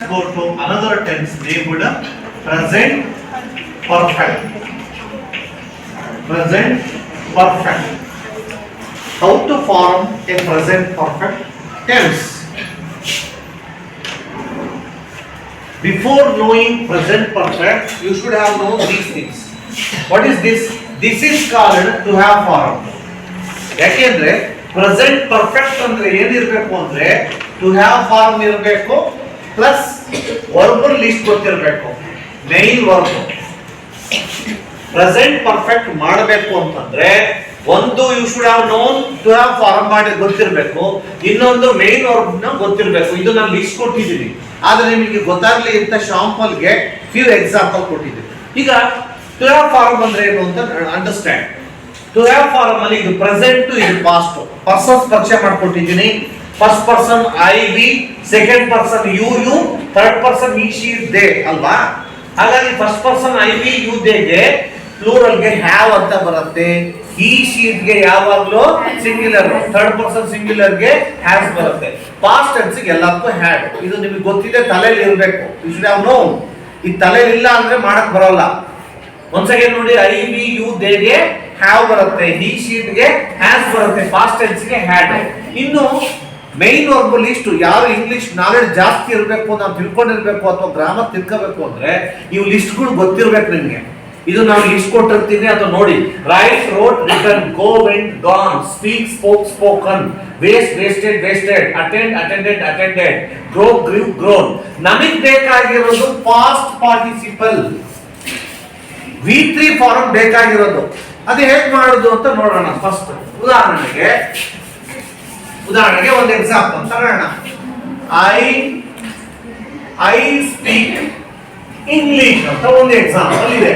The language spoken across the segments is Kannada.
Go to another tense named present perfect. Present perfect. How to form a present perfect tense? Before knowing present perfect, you should have known these things. What is this? This is called to have form. ಯಾಕೆಂದ್ರೆ ಪ್ರೆಸೆಂಟ್ ಪರ್ಫೆಕ್ಟ್ ಅಂದ್ರೆ ಏನಿರಬೇಕು ಅಂದ್ರೆ ಟು ಹ್ಯಾವ್ ಫಾರ್ಮ್ ಇರಬೇಕು ಪ್ಲಸ್ ವರ್ಬಲ್ ಲಿಸ್ಟ್ ಗೊತ್ತಿರಬೇಕು. ಮೈನ್ ವರ್ಬ್ ಪ್ರೆಸೆಂಟ್ ಪರ್ಫೆಕ್ಟ್ ಮಾಡಬೇಕು ಅಂತಂದ್ರೆ ಒಂದು you should have known to have form ಮಾಡಿ ಗೊತ್ತಿರಬೇಕು, ಇನ್ನೊಂದು ಮೈನ್ ವರ್ಬ್ ನ ಗೊತ್ತಿರಬೇಕು. ಇದು ನಾನು ಲಿಸ್ಟ್ ಕೊಟ್ಟಿದ್ದೀನಿ, ಆದ್ರೆ ನಿಮಗೆ ಗೊತ್ತಾಗ್ಲಿ ಅಂತ ಶಾಂಪಲ್ಗೆ ಫ್ಯೂ ಎಕ್ಸಾಂಪಲ್ ಕೊಟ್ಟಿದ್ದೀನಿ. ಈಗ ಟು ಹ್ಯಾವ್ ಫಾರ್ಮ್ ಅಂದ್ರೆ ಏನು ಅಂತ ಅಂಡರ್ಸ್ಟ್ಯಾಂಡ್. ಟು ಹ್ಯಾವ್ ಫಾರ್ಮ್ ಅಲ್ಲಿ ಇದು ಪ್ರೆಸೆಂಟ್ ಇದು ಪಾಸ್ಟ್ ಪರ್ಸನ್ಸ್ ಪರಿಚಯ ಮಾಡ್ಕೊಟ್ಟಿದ್ದೀನಿ. First person I we, second person you you, third person he she they ಅಲ್ವಾ. ಹಾಗಾಗಿ first person I we you ದೇಗೆ ಪ್ಲೂರಲ್ ಗೆ ಹ್ಯಾವ್ ಅಂತ ಬರುತ್ತೆ. ಈ ಶೀಟ್ ಗೆ ಯಾವಾಗಲೂ ಸಿಂಗ್ಯುಲರ್, ಥರ್ಡ್ ಪರ್ಸನ್ ಸಿಂಗ್ಯುಲರ್ ಗೆ ಹ್ಯಾಸ್ ಬರುತ್ತೆ. ಪಾಸ್ಟ್ ಟೆನ್ಸ್ ಗೆ ಎಲ್ಲದಕ್ಕೂ ಹ್ಯಾಡ್. ಇದು ನಿಮಗೆ ಗೊತ್ತಿದೆ, ತಲೆಯಲ್ಲಿ ಇರಬೇಕು. You should have known. ಈ ತಲೆಯಲ್ಲಿ ಇಲ್ಲ ಅಂದ್ರೆ ಮಾಡಕ್ ಬರೋಲ್ಲ. ಒಂದ್ ಸೆಕೆಂಡ್ ನೋಡಿ, ಐ ವಿ ಯು ದೇಗೆ ಹ್ಯಾವ್ ಬರುತ್ತೆ, ಈ ಶೀಟ್ ಗೆ ಹ್ಯಾಸ್ ಬರುತ್ತೆ, ಪಾಸ್ಟ್ ಟೆನ್ಸ್ ಗೆ ಹ್ಯಾಡ್. ಇನ್ನು ಮೈನ್ ವರ್ಬ್ ಲಿಸ್ಟ್ ಯಾರು ಇಂಗ್ಲಿಷ್ ನಾಲೆಡ್ಜ್ ಜಾಸ್ತಿ ಇರಬೇಕು, ನಾವು ತಿಳ್ಕೊಂಡಿರ್ಬೇಕು ಅಥವಾ ಗ್ರಾಮರ್ ತಿಳ್ಕೋಬೇಕು ಅಂದ್ರೆ ಇವು ಲಿಸ್ಟ್ಗಳು ಗೊತ್ತಿರ್ಬೇಕು ನಿಮ್ಗೆ. ಇದು ನಾನು ಲಿಸ್ಟ್ ಕೊಟ್ಟಿರ್ತೀನಿ, ಅದು ನೋಡಿ. Write, wrote, written, go, went, gone, speak, spoke, spoken, waste, wasted, wasted, attend, attended, attended, grow, grew, grown. ನಮಗೆ ಬೇಕಾಗಿರೋದು ಪಾಸ್ಟ್ ಪಾರ್ಟಿಸಿಪಲ್ V3 ಫಾರ್ಮ್ ಬೇಕಾಗಿರೋದು. ಅದು ಹೇಗೆ ಮಾಡೋದು ಅಂತ ನೋಡೋಣ. ಫಸ್ಟ್ ಉದಾಹರಣೆಗೆ ಒಂದು ಎಕ್ಸಾಂಪಲ್ ತಗೋಣ. ಐ ಸ್ಪೀಕ್ ಇಂಗ್ಲಿಷ್ ಅಂತ ಒಂದು ಎಕ್ಸಾಂಪಲ್ ಇದೆ.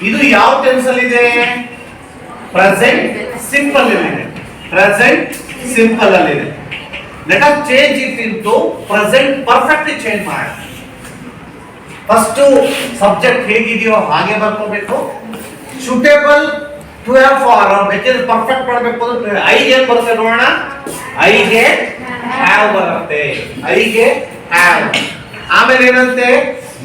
ಇದು ಯಾವ ಟೆನ್ಸ್ ಅಲ್ಲಿ ಇದೆ? ಪ್ರೆಸೆಂಟ್ ಸಿಂಪಲ್ ಅಲ್ಲಿ ಇದೆ. ಪ್ರೆಸೆಂಟ್ ಸಿಂಪಲ್ ಅಲ್ಲಿ ಇದೆ. Let us change it into present perfect change ಮಾಡೋಣ. ಫಸ್ಟ್ ಸಬ್ಜೆಕ್ಟ್ ಹೇಗಿದೆಯೋ ಹಾಗೆ ಬರ್ಕೋಬೇಕು. ಸೂಟೇಬಲ್ ಟು ಹ್ಯಾವ್ ಫಾರ್ಮ್ ಬೇಕಾದ್ರೆ ಪರ್ಫೆಕ್ಟ್ ಮಾಡಬೇಕು ಅಂದ್ರೆ ಐ ಏನ್ ಬರುತ್ತೆ ನೋಡೋಣ. ಐಗೆ ಹ್ಯಾವ್ ಬರುತ್ತೆ, ಐಗೆ ಹ್ಯಾವ್. ಆಮೇಲೆ ಏನಂತೆ?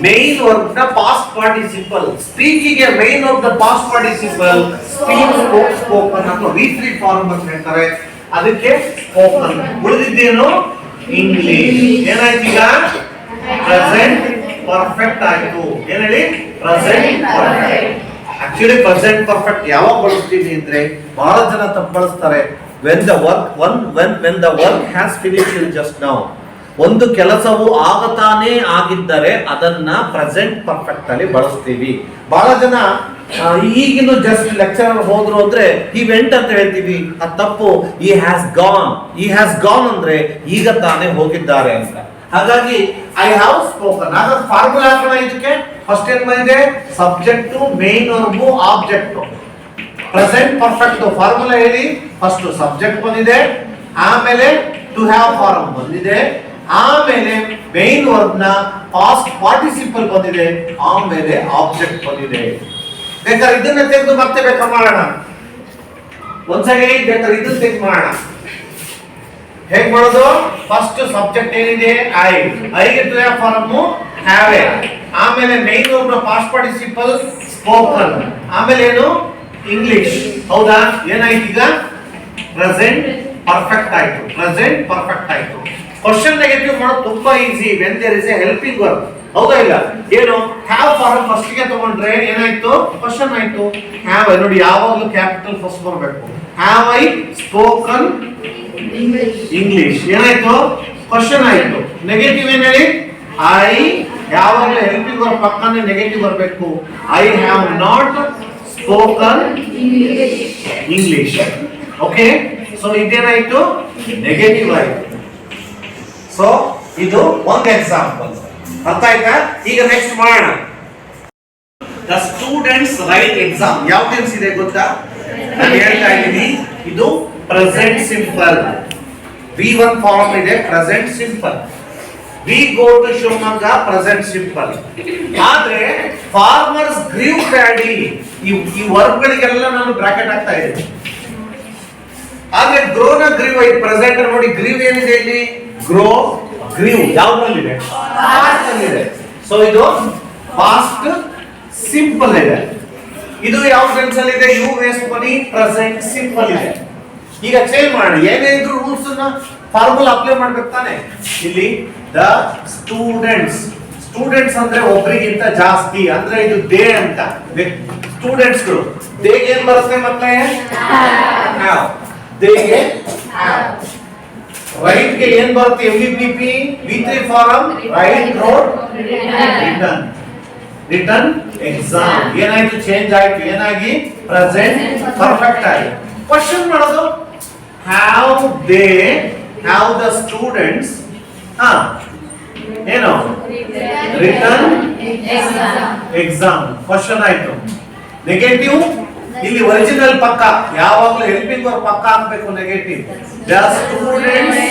ಮೈನ್ ವರ್ಬ್ ನ past participle. Speaking main of the past participle speak, spoke, spoken ಅಥವಾ V3 ಫಾರ್ಮ್ ಅಂತ ಹೇಳ್ತಾರೆ. ಅದಕ್ಕೆ ಸ್ಪೋಕನ್. ಉಳಿದಿದ್ದೇನು? ಇಂಗ್ಲಿಷ್. ಏನಾಯ್ತು ಈಗ? ಪ್ರೆಸೆಂಟ್ ಪರ್ಫೆಕ್ಟ್ ಆಯಿತು. ಏನ್ ಹೇಳಿ? Present perfect. Actually present perfect ಯಾವಾಗ ಬಳಸ್ತೀವಿ ಅಂದ್ರೆ ಬಹಳ ಜನ ತಪ್ಪು ಬಳಸ್ತಾರೆ. when the work has finished just now. ಒಂದು ಕೆಲಸವು ಆಗತಾನೇ ಆಗಿದ್ದರೆ ಅದನ್ನ ಪ್ರೆಸೆಂಟ್ ಪರ್ಫೆಕ್ಟ್ ಅಲ್ಲಿ ಬಳಸ್ತೀವಿ. ಬಹಳ ಜನ ಈಗಿನ ಜಸ್ಟ್ ಲೆಕ್ಚರರ್ ಹೋದ್ರು ಅಂದ್ರೆ ಈ ವೆಂಟ್ ಅಂತ ಹೇಳ್ತೀವಿ, ಅದು ತಪ್ಪು. ಈ ಹ್ಯಾಸ್ ಗಾನ್ ಅಂದ್ರೆ ಈಗ ತಾನೇ ಹೋಗಿದ್ದಾರೆ ಅಂತ. ಹಾಗಾಗಿ ಐ ಹ್ಯಾವ್ ಸ್ಪೋಕನ್. ಹಾಗಾದ್ರೆ ಫಾರ್ಮುಲಾ ಹಾಕೋಣ ಇದಕ್ಕೆ. ಫಸ್ಟ್ ಏನ್ ಬಂದಿದೆ? Subject, main verb, object. Present perfect formula ಹೇಳಿ. ಫಸ್ಟ್ ಸಬ್ಜೆಕ್ಟ್ ಬಂದಿದೆ, ಆಮೇಲೆ ಟು ಹ್ಯಾವ್ ಫಾರ್ಮ್ ಬಂದಿದೆ, ಆಮೇಲೆ ಮೇನ್ ವರ್ಬ್ ನ ಪಾಸ್ಟ್ ಪಾರ್ಟಿಸಿಪಲ್ ಬಂದಿದೆ, ಆಮೇಲೆ ಆಬ್ಜೆಕ್ಟ್ ಬಂದಿದೆ. ಬೇಕಾದ್ರೆ ಇದನ್ನ ತೆಗೆದು ಮತ್ತೆ ಬೇಕಾದ್ರೆ ಮಾಡೋಣ. ಒಂದ್ಸರಿ ಬೇಕಾದ್ರೆ ಇದನ್ನ ತೆಗೆದು ಮಾಡೋಣ. ಹೇಗೆ ಮಾಡೋದು? ಫಸ್ಟ್ ಸಬ್ಜೆಕ್ಟ್ ಏನಿದೆ? ಐಗೆ to have form have a, ಆಮೇಲೆ ಮೈನ್ ವರ್ಬ್ ನ ಪಾಸ್ಟ್ ಪಾರ್ಟಿಸಿಪಲ್ ಸ್ಪೋಕನ್, ಆಮೇಲೆ ಏನು? ಇಂಗ್ಲಿಷ್. ಹೌದಾ? ಏನಾಯ್ತು ಈಗ? ಪ್ರೆಸೆಂಟ್ ಪರ್ಫೆಕ್ಟ್ ಆಯ್ತು. ಪ್ರೆಸೆಂಟ್ ಪರ್ಫೆಕ್ಟ್ ಆಯ್ತು. ಕ್ವಶನ್ ನೆಗೆಟಿವ್ ಮಾಡೋದು ತುಂಬಾ easy when there is a helping verb. ಹೌದಾ ಇಲ್ಲ? ಏನು? ಹ್ಯಾವ್ ಫಾರ್ಮ್ ಫಸ್ಟ್ ಗೆ ತಗೊಂಡ್ರೆ ಏನಾಯ್ತು? ಕ್ವಶನ್ ಆಯ್ತು. ಹ್ಯಾವ್ ನೋಡಿ, ಯಾವಾಗಲೂ ಕ್ಯಾಪಿಟಲ್ ಫಸ್ಟ್ ಬರಬೇಕು. Have I spoken English. ಏನಾಯ್ತು? ಕ್ವಶನ್ ಆಯ್ತು. ನೆಗೆಟಿವ್ ಏನ್ ಹೇಳಿ? ಐ ಯಾವಾಗಲೂ ಹೆಲ್ಪಿಂಗ್ ವರ್ಬ್ ಪಕ್ಕನೆ ನೆಗೆಟಿವ್ ಬರಬೇಕು. I have not spoken English. Okay, so ಇದೇನಾಯ್ತು? ನೆಗೆಟಿವ್ ಆಯ್ತು. ಸೊ ಇದು ಒಂದು ಎಕ್ಸಾಂಪಲ್. ಅರ್ಥ ಆಯ್ತಾ? ಈಗ ನೆಕ್ಸ್ಟ್ ಮಾಡೋಣ. The students write exam. ಯಾವ ಟೆನ್ಸ್ ಇದೆ ಗೊತ್ತಾ? ನಾನು ಹೇಳ್ತಾ ಇದ್ದೀನಿ, ಇದು ಪ್ರೆಸೆಂಟ್ ಸಿಂಪಲ್. V1 ಫಾರ್ಮ್ ಇದೆ, present simple. We go to Shivamogga, present simple. ಆದ್ರೆ ಫಾರ್ಮರ್ಸ್ ಗ್ರೀವ್ ಪ್ಯಾಡಿ, ಈ ವರ್ಬ್ ಗಳಿಗೆಲ್ಲ ನಾನು ಬ್ರಾಕೆಟ್ ಹಾಕ್ತಾ ಇದ್ದೀನಿ. ಆದ್ರೆ ಗ್ರೋನ ಗ್ರೀವ್ ಐ ಪ್ರೆಸೆಂಟ್ ನೋಡಿ. ಗ್ರೀವ್ ಏನಿದೆ ಇಲ್ಲಿ? ಗ್ರೋ ಗ್ರೀವ್ ಯಾವ್ದ್ರಲ್ಲಿದೆ? ಪಾಸ್ಟ್ ಅಲ್ಲಿದೆ. ಸೊ ಇದು ಪಾಸ್ಟ್ ಸಿಂಪಲ್ ಇದೆ. ಇದು ಯಾವ ಟೆನ್ಸ್ ಅಲ್ಲಿ ಇದೆ? You waste money present simple ಇದೆ. ಈಗ ಚೇಂಜ್ ಮಾಡಿ, ಏನೇ ಇದ್ರು ರೂಲ್ಸ್ ಅನ್ನ ಫಾರ್ಮುಲಾ ಅಪ್ಲೈ ಮಾಡ್ಬೇಕು ತಾನೆ. ಇಲ್ಲಿ ದ ಸ್ಟೂಡೆಂಟ್ಸ್, ಸ್ಟೂಡೆಂಟ್ಸ್ ಅಂದ್ರೆ ಒಬ್ಬರಿಗಿಂತ ಜಾಸ್ತಿ ಅಂದ್ರೆ ಇದು ದೇ ಅಂತ. ಸ್ಟೂಡೆಂಟ್ಸ್ ಗಳು ದೇಗೆ ಏನ್ ಬರುತ್ತೆ ಮತ್ತೆ? ಹ್ಯಾವ್. ದೇಗೆ ಹ್ಯಾವ್. ರೈಟ್ ಗೆ ಏನ್ ಬರುತ್ತೆ? MVPP V3 form write wrote written. Written exam. ಏನಾಯ್ತು? ಚೇಂಜ್ ಆಯ್ತು. ಏನಾಗಿ? ಪ್ರೆಸೆಂಟ್ ಪರ್ಫೆಕ್ಟ್ ಆಗಿ. ಕ್ವಶನ್ ಮಾಡೋದು have they, have the students ಏನು ರಿಟರ್ನ್ ಎಕ್ಸಾಮ್. ಕ್ವಶನ್ ಆಯ್ತು. ನೆಗೆಟಿವ್ ಇಲ್ಲಿ ಒರಿಜಿನಲ್ ಪಕ್ಕ, ಯಾವಾಗಲೂ ಹೆಲ್ಪಿಂಗ್ ವರ್ಬ್ ಪಕ್ಕ ಹಾಕಬೇಕು. Negative. The students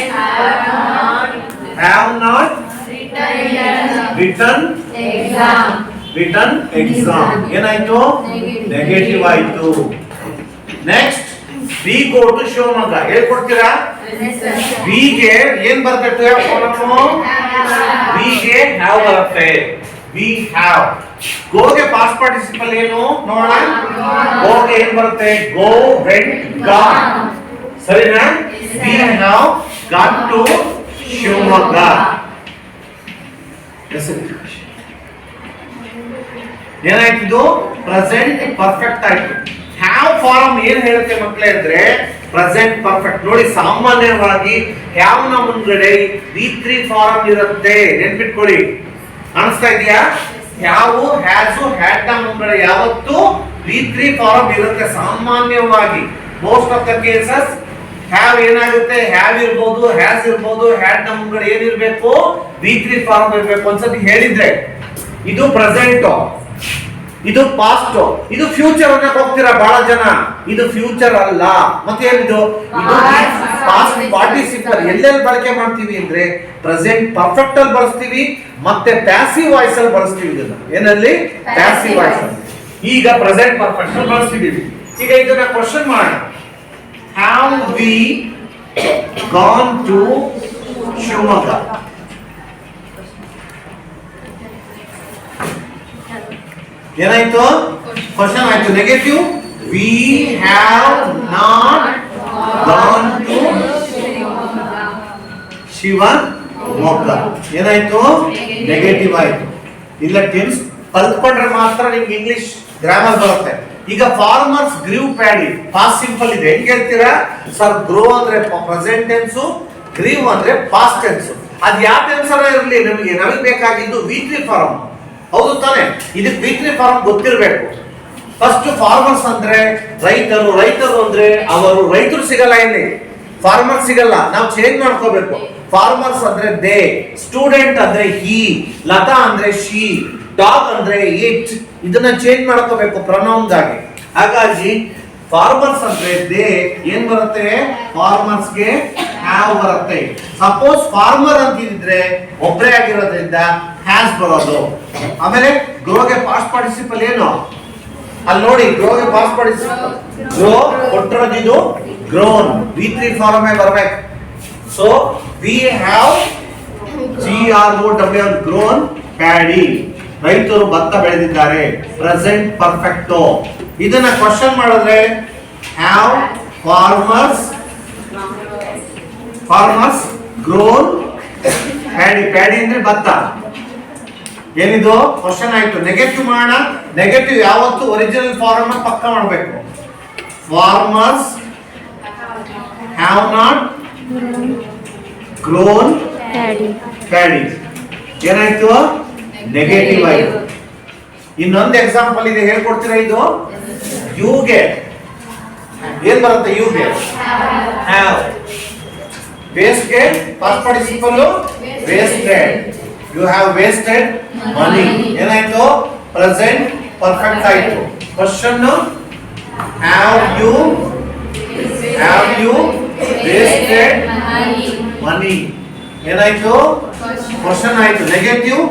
have not written exam. ಏನಾಯ್ತು? ನೆಗೆಟಿವ್ ಆಯ್ತು. Next we go to Shivamogga. ಹೇಳ್ಕೊಡ್ತೀರಾ? ವಿ ಗೆ ಏನ್ ಬರುತ್ತೆ? ವಿ ಗೆ ಹ್ಯಾವ್ ಬರುತ್ತೆ. We have. ಗೋ ಗೆ ಪಾಸ್ಟ್ ಪಾರ್ಟಿಸಿಪಲ್ ಏನು ನೋಡೋಣ. ಗೋ ಗೆ ಏನ್ ಬರುತ್ತೆ? Go, went, gone. ಸರಿನಾ? We have gone to Shivamogga. ಏನಾಯ್ತು? ಪ್ರೆಸೆಂಟ್ ಪರ್ಫೆಕ್ಟ್ ಆಯ್ತು. ಹ್ಯಾವ್ ಫಾರ್ಮ್ ಏನ್ ಹೇಳುತ್ತೆ ಮಕ್ಕಳೇ ಅಂದ್ರೆ ಪ್ರೆಸೆಂಟ್ ಪರ್ಫೆಕ್ಟ್. ನೋಡಿ, ಸಾಮಾನ್ಯವಾಗಿ ಹ್ಯಾವ್ ನ ಮುಂದ್ಗಡೆ V3 ಫಾರ್ಮ್ ಇರುತ್ತೆ. ನೆನ್ಪಿಟ್ಕೊಳ್ಳಿ. ಅನಿಸ್ತಾ ಇದೆಯಾ? ಹ್ಯಾವ್, ಹ್ಯಾಸ್, ಹ್ಯಾಡ್ ನ ಮುಂದ್ಗಡೆ ಯಾವತ್ತು V3 ಫಾರ್ಮ್ ಇರುತ್ತೆ ಸಾಮಾನ್ಯವಾಗಿ. Most of the cases have ಏನಾಗುತ್ತೆ? ಹ್ಯಾವ್ ಇರ್ಬೋದು, ಹ್ಯಾಸ್ ಇರ್ಬೋದು. ಹ್ಯಾಡ್ ನ ಮುಂದ್ಗಡೆ ಏನಿರ್ಬೇಕು? V3 ಫಾರ್ಮ್ ಇರ್ಬೇಕು. ಒಂದ್ಸತಿ ಹೇಳಿದ್ರೆ ಇದು ಪ್ರೆಸೆಂಟ್, ಇದು ಪಾಸ್ಟ್, ಇದು ಫ್ಯೂಚರ್ ಅನ್ನ ಹೋಗ್ತೀರಾ ಬಹಳ ಜನ. ಇದು ಫ್ಯೂಚರ್ ಅಲ್ಲ. ಮತ್ತೆ ಏನಿದು? ಇದು ಪಾಸ್ಟ್ ಪಾರ್ಟಿಸಿಪಲ್. ಎಲ್ಲೆಲ್ಲಿ ಬಳಕೆ ಮಾಡ್ತೀವಿ ಅಂದ್ರೆ ಪ್ರೆಸೆಂಟ್ ಪರ್ಫೆಕ್ಟ್ ಅಲ್ಲಿ ಬಳಸ್ತೀವಿ, ಮತ್ತೆ ಪ್ಯಾಸಿವ್ ವಾಯ್ಸ್ ಅಲ್ಲಿ ಬಳಸ್ತೀವಿ. ಇದನ್ನ ಏನಲ್ಲಿ? ಪ್ಯಾಸಿವ್ ವಾಯ್ಸ್ ಅಲ್ಲಿ. ಈಗ ಪ್ರೆಸೆಂಟ್ ಪರ್ಫೆಕ್ಟ್ ಅಲ್ಲಿ ಬಳಸ್ತಿದೀವಿ. ಈಗ ಇದನ್ನ ಕ್ವಶನ್ ಮಾಡೋಣ. Have we gone to Shivamogga? ಏನಾಯ್ತು? ಕ್ವಶನ್ ಆಯ್ತು. Negative. We have not gone to Shivamogga. ಏನಾಯ್ತು? ನೆಗೆಟಿವ್ ಆಯ್ತು. ಇಲ್ಲ ಟೆನ್ಸ್ ಕಲ್ತ್ಕೊಂಡ್ರೆ ಮಾತ್ರ ನಿಮ್ಗೆ ಇಂಗ್ಲಿಷ್ ಗ್ರಾಮರ್ ಬರುತ್ತೆ. ಈಗ farmers grew paddy past simple ಇದೆ. ಹೆಂಗ್ ಹೇಳ್ತೀರಾ ಸರ್? ಗ್ರೋ ಅಂದ್ರೆ ಪ್ರೆಸೆಂಟ್ ಟೆನ್ಸ್, ಗ್ರೀವ್ ಅಂದ್ರೆ ಪಾಸ್ಟ್ ಟೆನ್ಸ್. ಅದ್ ಯಾವ ಟೆನ್ಸ್ ಇರಲಿ, ನಮಗೆ ಬೇಕಾಗಿದ್ದು V3 ಫಾರ್ಮ್. ಹೌದು ತಾನೆ? ಇದಕ್ಕೆ V3 ಫಾರ್ಮ್ ಗೊತ್ತಿರಬೇಕು. ಫಸ್ಟ್ ಫಾರ್ಮರ್ಸ್ ಅಂದ್ರೆ ರೈತರು. ರೈತರು ಅಂದ್ರೆ ಅವರು. ರೈತರು ಸಿಗಲ್ಲ ಇಲ್ಲಿ, ಫಾರ್ಮರ್ ಸಿಗಲ್ಲ. ನಾವು ಚೇಂಜ್ ಮಾಡ್ಕೋಬೇಕು. ಫಾರ್ಮರ್ಸ್ ಅಂದ್ರೆ ದೇ, ಸ್ಟೂಡೆಂಟ್ ಅಂದ್ರೆ ಹಿ, ಲತಾ ಅಂದ್ರೆ ಶಿ, ಡಾಗ್ ಅಂದ್ರೆ ಇಟ್. ಇದನ್ನ ಚೇಂಜ್ ಮಾಡ್ಕೋಬೇಕು ಪ್ರೊನೌನ್ ಗಾಗಿ. ಹಾಗಾಗಿ ಫಾರ್ಮರ್ಸ್ ಅಂದ್ರೆ ದೇ ಏನ್ ಬರುತ್ತೆ? ಫಾರ್ಮರ್ಸ್ ಗೆ ಹ್ಯಾವ್ ಬರುತ್ತೆ. ಸಪೋಸ್ ಫಾರ್ಮರ್ ಅಂತಿದ್ರೆ ಒಬ್ಬರೇ ಆಗಿರೋದ್ರಿಂದ ಹ್ಯಾಸ್ ಬರೋದು. ಆಮೇಲೆ ಗ್ರೋಗೆ ಪಾಸ್ಟ್ ಪಾರ್ಟಿಸಿಪಲ್ ಏನು? ಅಲ್ಲಿ ನೋಡಿ, ಗ್ರೋಗೆ ಪಾಸ್ಟ್ ಪಾರ್ಟಿಸಿಪಲ್ ಗ್ರೋ ಕೊಟ್ಟಿರೋದು ಇದು ಗ್ರೋನ್. V3 ಫಾರ್ಮ್ ಬರ್ಬೇಕು. So we have GROWN grown paddy. ರೈತರು ಭತ್ತ ಬೆಳೆದಿದ್ದಾರೆ. Present perfect. ಇದನ್ನ ಕ್ವಶನ್ ಮಾಡಿದ್ರೆ have farmers grown paddy. Paddy ಅಂದ್ರೆ ಭತ್ತ. ಏನಿದು? ಕ್ವಶನ್ ಆಯ್ತು. ನೆಗೆಟಿವ್ ಮಾಡೋಣ. ನೆಗೆಟಿವ್ ಯಾವತ್ತು ಒರಿಜಿನಲ್ ಫಾರ್ಮ್ ಪಕ್ಕ ಮಾಡಬೇಕು. Farmers have not grown paddy. ಏನಾಯ್ತು? ನೆಗೆಟಿವ್ ಆಯ್ತು. ಇನ್ನೊಂದು ಎಕ್ಸಾಂಪಲ್ ಇದೆ, ಹೇಳ್ಕೊಡ್ತೀರಾ? ಇದು ಯುಗೆ ಏನ್ ಬರುತ್ತೆ? ಯುಗೆ ಹ್ಯಾವ್. ವೇಸ್ಟ್ ಗೆ past participle wasted. You have wasted money. ಏನಾಯ್ತು? ಪ್ರೆಸೆಂಟ್ ಪರ್ಫೆಕ್ಟ್ ಆಯ್ತು. Question have you wasted money. ಏನಾಯ್ತು? ಕ್ವಶನ್ ಆಯ್ತು. Negative.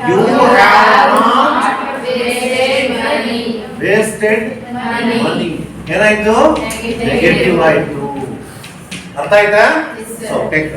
You have not wasted money. ಏನಾಯ್ತು? ನೆಗೆಟಿವ್ ಆಯ್ತು. ಅರ್ಥ ಆಯ್ತಾ? So take